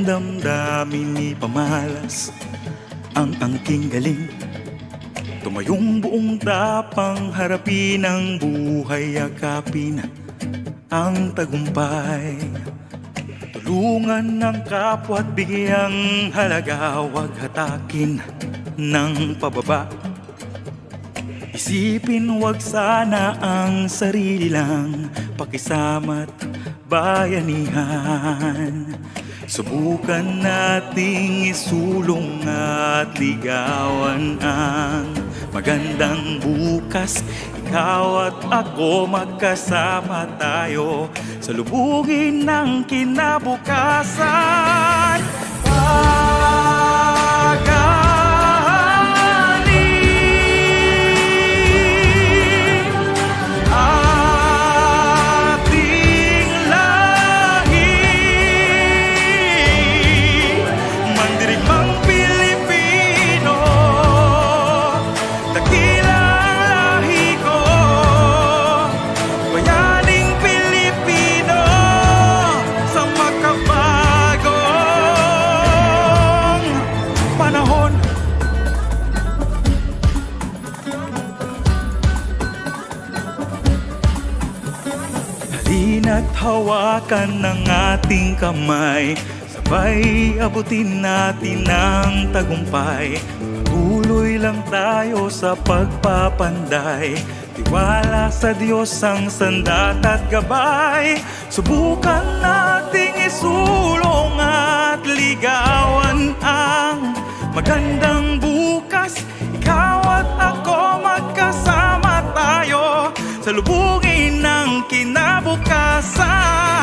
aking damdamin ipamalas ang angking galing. Tumayong buong tapang harapin ang buhay, yakapin ang tagumpay. Tulungan ng kapwa at bigyang halaga, huwag hatakin ng pababa. Isipin huwag sana ang sarili lang, pakisama't bayanihan. Subukan nating isulong at ligawan ang magandang bukas. Ikaw at ako magkasama tayo, salubungin ng kinabukasan. At hawakan ng ating kamay, sabay abutin natin ang tagumpay. Tuloy lang tayo sa pagpapanday, tiwala sa Diyos ang sandat at gabay. Subukan nating isulong at ligawan ang magandang bukas. Ikaw at ako magkasama tayo, salubungin ng kinabukasan.